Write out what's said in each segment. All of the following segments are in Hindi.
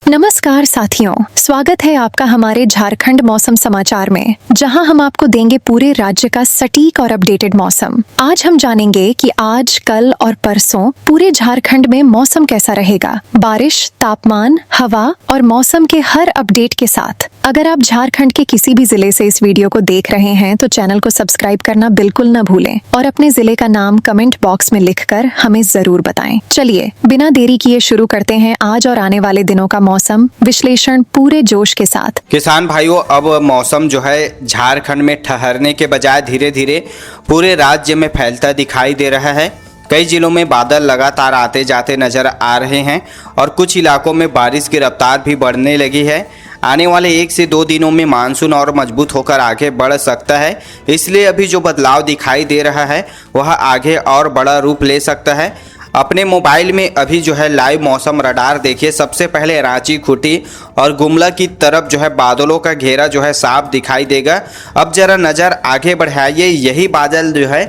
नमस्कार साथियों, स्वागत है आपका हमारे झारखंड मौसम समाचार में, जहां हम आपको देंगे पूरे राज्य का सटीक और अपडेटेड मौसम। आज हम जानेंगे कि आज, कल और परसों पूरे झारखंड में मौसम कैसा रहेगा। बारिश, तापमान, हवा और मौसम के हर अपडेट के साथ। अगर आप झारखंड के किसी भी जिले से इस वीडियो को देख रहे हैं तो चैनल को सब्सक्राइब करना बिल्कुल न भूलें और अपने जिले का नाम कमेंट बॉक्स में लिखकर हमें जरूर बताएं। चलिए बिना देरी किए शुरू करते हैं आज और आने वाले दिनों का मौसम विश्लेषण पूरे जोश के साथ। किसान भाइयों, अब मौसम जो है झारखंड में ठहरने के बजाय धीरे धीरे पूरे राज्य में फैलता दिखाई दे रहा है। कई जिलों में बादल लगातार आते जाते नजर आ रहे हैं और कुछ इलाकों में बारिश की रफ्तार भी बढ़ने लगी है। आने वाले 1 से 2 दिनों में मानसून और मजबूत होकर आगे बढ़ सकता है, इसलिए अभी जो बदलाव दिखाई दे रहा है वह आगे और बड़ा रूप ले सकता है। अपने मोबाइल में अभी जो है लाइव मौसम रडार देखिए। सबसे पहले रांची, खूंटी और गुमला की तरफ जो है बादलों का घेरा जो है साफ दिखाई देगा। अब जरा नज़र आगे बढ़ाइए, यही बादल जो है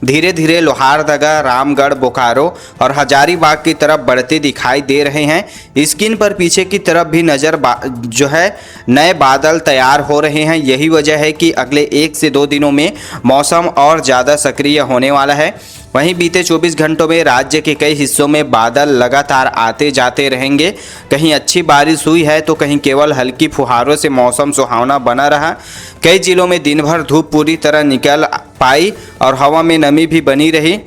धीरे धीरे लोहारदगा, रामगढ़, बोकारो और हजारीबाग की तरफ बढ़ते दिखाई दे रहे हैं। स्क्रीन पर पीछे की तरफ भी नज़र जो है नए बादल तैयार हो रहे हैं। यही वजह है कि अगले 1 से 2 दिनों में मौसम और ज़्यादा सक्रिय होने वाला है। वहीं बीते 24 घंटों में राज्य के कई हिस्सों में बादल लगातार आते जाते रहेंगे। कहीं अच्छी बारिश हुई है तो कहीं केवल हल्की फुहारों से मौसम सुहावना बना रहा। कई जिलों में दिन भर धूप पूरी तरह निकल पाई और हवा में नमी भी बनी रही।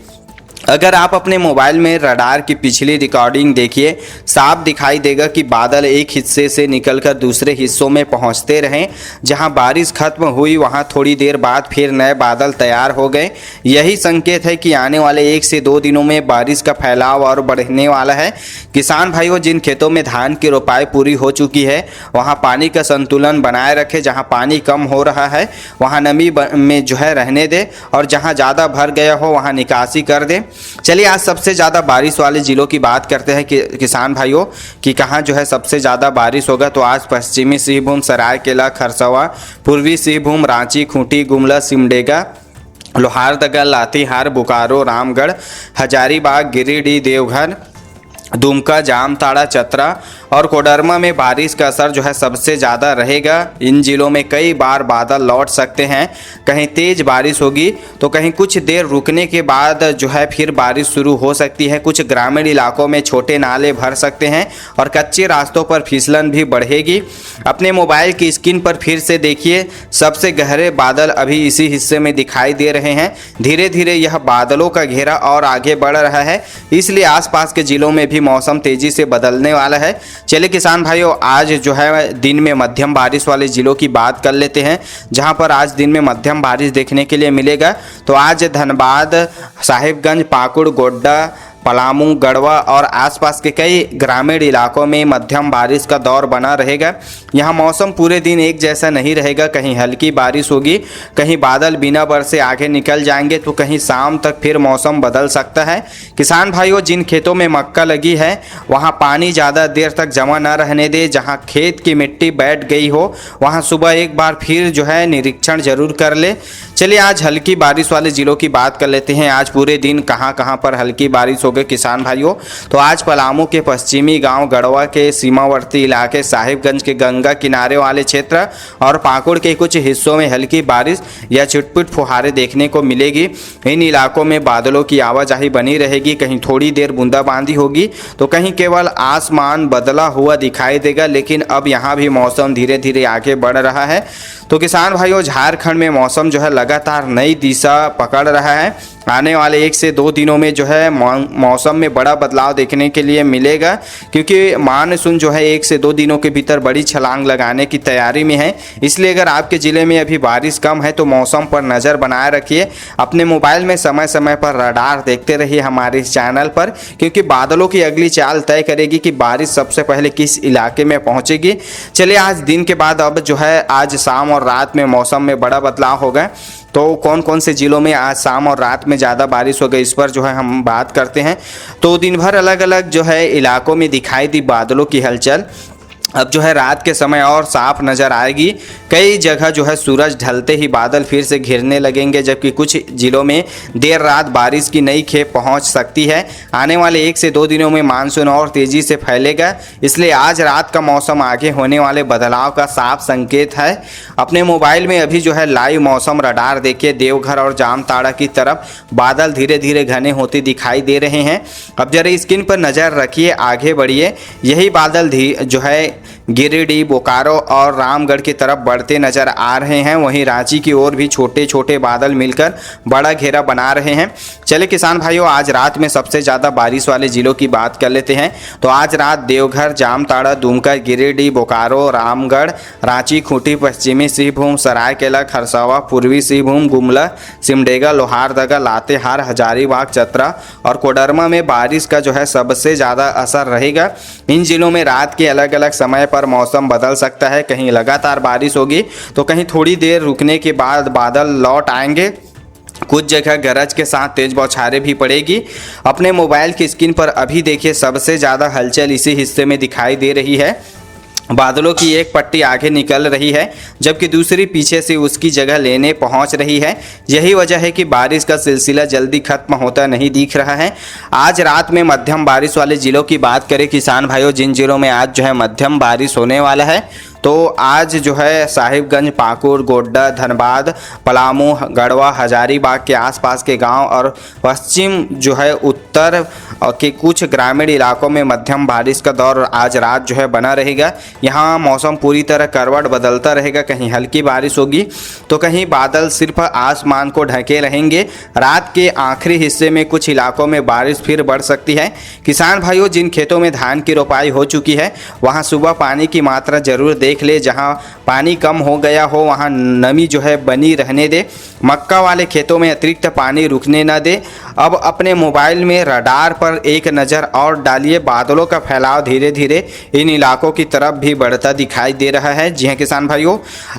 अगर आप अपने मोबाइल में रडार की पिछली रिकॉर्डिंग देखिए, साफ दिखाई देगा कि बादल एक हिस्से से निकलकर दूसरे हिस्सों में पहुंचते रहे। जहां बारिश खत्म हुई वहां थोड़ी देर बाद फिर नए बादल तैयार हो गए। यही संकेत है कि आने वाले 1 से 2 दिनों में बारिश का फैलाव और बढ़ने वाला है। किसान भाइयों, जिन खेतों में धान की रोपाई पूरी हो चुकी है वहाँ पानी का संतुलन बनाए रखें। जहाँ पानी कम हो रहा है वहाँ नमी में जो है रहने दे और जहाँ ज़्यादा भर गया हो वहाँ निकासी कर दे। चलिए आज सबसे ज़्यादा बारिश वाले ज़िलों की बात करते हैं कि किसान भाइयों कि कहाँ जो है सबसे ज़्यादा बारिश होगा। तो आज पश्चिमी सिंहभूम, सरायकेला, खरसवा, पूर्वी सिंहभूम, रांची, खूंटी, गुमला, सिमडेगा, लोहारदगा, लातेहार, बोकारो, रामगढ़, हजारीबाग, गिरिडीह, देवघर, दुमका, जामताड़ा, चतरा और कोडरमा में बारिश का असर जो है सबसे ज़्यादा रहेगा। इन जिलों में कई बार बादल लौट सकते हैं। कहीं तेज़ बारिश होगी तो कहीं कुछ देर रुकने के बाद जो है फिर बारिश शुरू हो सकती है। कुछ ग्रामीण इलाकों में छोटे नाले भर सकते हैं और कच्चे रास्तों पर फिसलन भी बढ़ेगी। अपने मोबाइल की स्क्रीन पर फिर से देखिए, सबसे गहरे बादल अभी इसी हिस्से में दिखाई दे रहे हैं। धीरे धीरे यह बादलों का घेरा और आगे बढ़ रहा है, इसलिए आसपास के जिलों में भी मौसम तेजी से बदलने वाला है। चलिए किसान भाइयों, आज जो है दिन में मध्यम बारिश वाले जिलों की बात कर लेते हैं, जहां पर आज दिन में मध्यम बारिश देखने के लिए मिलेगा। तो आज धनबाद, साहिबगंज, पाकुड़, गोड्डा, पलामू, गढ़वा और आसपास के कई ग्रामीण इलाकों में मध्यम बारिश का दौर बना रहेगा। यहाँ मौसम पूरे दिन एक जैसा नहीं रहेगा। कहीं हल्की बारिश होगी, कहीं बादल बिना बरसे आगे निकल जाएंगे तो कहीं शाम तक फिर मौसम बदल सकता है। किसान भाइयों, जिन खेतों में मक्का लगी है वहाँ पानी ज़्यादा देर तक जमा न रहने दे। जहाँ खेत की मिट्टी बैठ गई हो वहाँ सुबह एक बार फिर जो है निरीक्षण जरूर कर ले। चलिए आज हल्की बारिश वाले ज़िलों की बात कर लेते हैं। आज पूरे दिन कहाँ कहाँ पर हल्की बारिश हो गए किसान भाइयों। तो आज पलामू के पश्चिमी गांव, गढ़वा के सीमावर्ती इलाके, साहिबगंज के गंगा किनारे वाले क्षेत्र और पाकुड़ के कुछ हिस्सों में हल्की बारिश या छुटपुट फुहारें देखने को मिलेगी। इन इलाकों में बादलों की आवाजाही बनी रहेगी। कहीं थोड़ी देर बूंदाबांदी होगी तो कहीं केवल आसमान बदला हुआ दिखाई देगा। लेकिन अब यहाँ भी मौसम धीरे धीरे आगे बढ़ रहा है। तो किसान भाइयों, झारखंड में मौसम जो है लगातार नई दिशा पकड़ रहा है। आने वाले 1 से 2 दिनों में जो है मौसम में बड़ा बदलाव देखने के लिए मिलेगा, क्योंकि मानसून जो है 1 से 2 दिनों के भीतर बड़ी छलांग लगाने की तैयारी में है। इसलिए अगर आपके ज़िले में अभी बारिश कम है तो मौसम पर नज़र बनाए रखिए। अपने मोबाइल में समय समय पर रडार देखते रहिए हमारे इस चैनल पर, क्योंकि बादलों की अगली चाल तय करेगी कि बारिश सबसे पहले किस इलाके में पहुँचेगी। चलिए आज दिन के बाद अब जो है आज शाम और रात में मौसम में बड़ा बदलाव होगा। तो कौन कौन से ज़िलों में आज शाम और रात में ज़्यादा बारिश हो गई इस पर जो है हम बात करते हैं। तो दिन भर अलग अलग जो है इलाकों में दिखाई दी बादलों की हलचल। अब जो है रात के समय और साफ नज़र आएगी। कई जगह जो है सूरज ढलते ही बादल फिर से घिरने लगेंगे, जबकि कुछ जिलों में देर रात बारिश की नई खेप पहुंच सकती है। आने वाले 1 से 2 दिनों में मानसून और तेज़ी से फैलेगा, इसलिए आज रात का मौसम आगे होने वाले बदलाव का साफ संकेत है। अपने मोबाइल में अभी जो है लाइव मौसम रडार देखिए, देवघर और जामताड़ा की तरफ बादल धीरे धीरे घने होते दिखाई दे रहे हैं। अब जरा स्क्रीन पर नज़र रखिए, आगे बढ़िए। यही बादल जो है गिरिडीह, बोकारो और रामगढ़ की तरफ बढ़ते नजर आ रहे हैं। वहीं रांची की ओर भी छोटे छोटे बादल मिलकर बड़ा घेरा बना रहे हैं। चले किसान भाइयों, आज रात में सबसे ज़्यादा बारिश वाले जिलों की बात कर लेते हैं। तो आज रात देवघर, जामताड़ा, दुमका, गिरिडीह, बोकारो, रामगढ़, रांची, खूंटी, पश्चिमी सिंहभूम, सरायकेला, खरसावा, पूर्वी सिंहभूम, गुमला, सिमडेगा, लोहारदगा, लातेहार, हजारीबाग, चतरा और कोडरमा में बारिश का जो है सबसे ज़्यादा असर रहेगा। इन जिलों में रात के अलग अलग समय पर मौसम बदल सकता है। कहीं लगातार बारिश होगी तो कहीं थोड़ी देर रुकने के बाद बादल लौट आएंगे। कुछ जगह गरज के साथ तेज बौछारें भी पड़ेगी। अपने मोबाइल की स्क्रीन पर अभी देखिए, सबसे ज़्यादा हलचल इसी हिस्से में दिखाई दे रही है। बादलों की एक पट्टी आगे निकल रही है, जबकि दूसरी पीछे से उसकी जगह लेने पहुंच रही है। यही वजह है कि बारिश का सिलसिला जल्दी खत्म होता नहीं दिख रहा है। आज रात में मध्यम बारिश वाले जिलों की बात करें किसान भाइयों, जिन जिलों में आज जो है मध्यम बारिश होने वाला है, तो आज जो है साहिबगंज, पाकुड़, गोड्डा, धनबाद, पलामू, गढ़वा, हजारीबाग के आसपास के गांव और पश्चिम जो है उत्तर के कुछ ग्रामीण इलाकों में मध्यम बारिश का दौर आज रात जो है बना रहेगा। यहाँ मौसम पूरी तरह करवट बदलता रहेगा। कहीं हल्की बारिश होगी तो कहीं बादल सिर्फ आसमान को ढके रहेंगे। रात के आखिरी हिस्से में कुछ इलाकों में बारिश फिर बढ़ सकती है। किसान भाइयों, जिन खेतों में धान की रोपाई हो चुकी है वहाँ सुबह पानी की मात्रा जरूर देख ले। जहां पानी कम हो गया हो वहां नमी जो है बनी रहने दे। मक्का वाले खेतों में अतिरिक्त पानी रुकने न दे। अब अपने मोबाइल में रडार पर एक नज़र और डालिए। बादलों का फैलाव धीरे धीरे इन इलाकों की तरफ भी बढ़ता दिखाई दे रहा है। जी हाँ किसान भाइयों,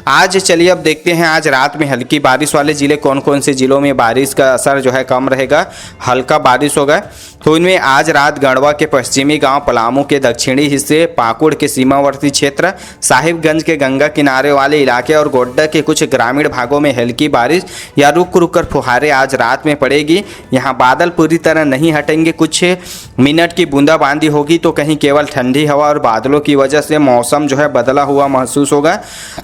आज चलिए अब देखते हैं आज रात में हल्की बारिश वाले ज़िले कौन कौन से ज़िलों में बारिश का असर जो है कम रहेगा, हल्का बारिश होगा। तो इनमें आज रात गढ़वा के पश्चिमी गांव, पलामू के दक्षिणी हिस्से, पाकुड़ के सीमावर्ती क्षेत्र, साहिबगंज के गंगा किनारे वाले इलाके और गोड्डा के कुछ ग्रामीण भागों में हल्की बारिश या रुक रुक कर फुहारें आज रात में पड़ेगी। यहाँ बादल पूरी तरह नहीं हटेंगे, कुछ मिनट की बूंदाबांदी होगी तो कहीं केवल ठंडी हवा और बादलों की वजह से मौसम जो है बदला हुआ महसूस होगा।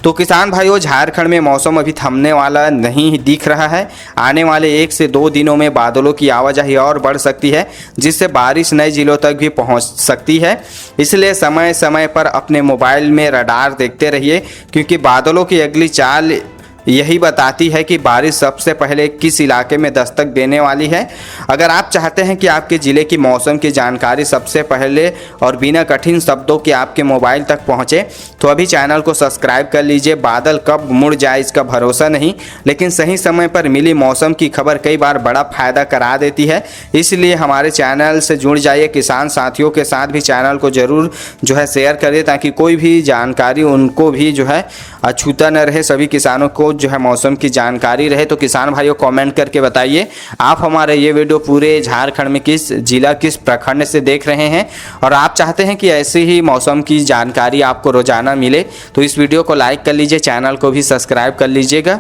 तो किसान भाइयों, झारखंड में मौसम अभी थमने वाला नहीं दिख रहा है। आने वाले 1 से 2 दिनों में बादलों की आवाजाही और बढ़ सकती है, जिससे बारिश नए जिलों तक भी पहुंच सकती है। इसलिए समय समय पर अपने मोबाइल में रडार देखते रहिए, क्योंकि बादलों की अगली चाल यही बताती है कि बारिश सबसे पहले किस इलाके में दस्तक देने वाली है। अगर आप चाहते हैं कि आपके ज़िले की मौसम की जानकारी सबसे पहले और बिना कठिन शब्दों के आपके मोबाइल तक पहुंचे, तो अभी चैनल को सब्सक्राइब कर लीजिए। बादल कब मुड़ जाए इसका भरोसा नहीं, लेकिन सही समय पर मिली मौसम की खबर कई बार बड़ा फ़ायदा करा देती है। इसलिए हमारे चैनल से जुड़ जाइए। किसान साथियों के साथ भी चैनल को ज़रूर जो है शेयर करिए, ताकि कोई भी जानकारी उनको भी जो है अछूता न रहे, सभी किसानों को जो है मौसम की जानकारी रहे। तो किसान भाइयों, कमेंट करके बताइए आप हमारे ये वीडियो पूरे झारखंड में किस जिला, किस प्रखंड से देख रहे हैं, और आप चाहते हैं कि ऐसे ही मौसम की जानकारी आपको रोजाना मिले, तो इस वीडियो को लाइक कर लीजिए, चैनल को भी सब्सक्राइब कर लीजिएगा।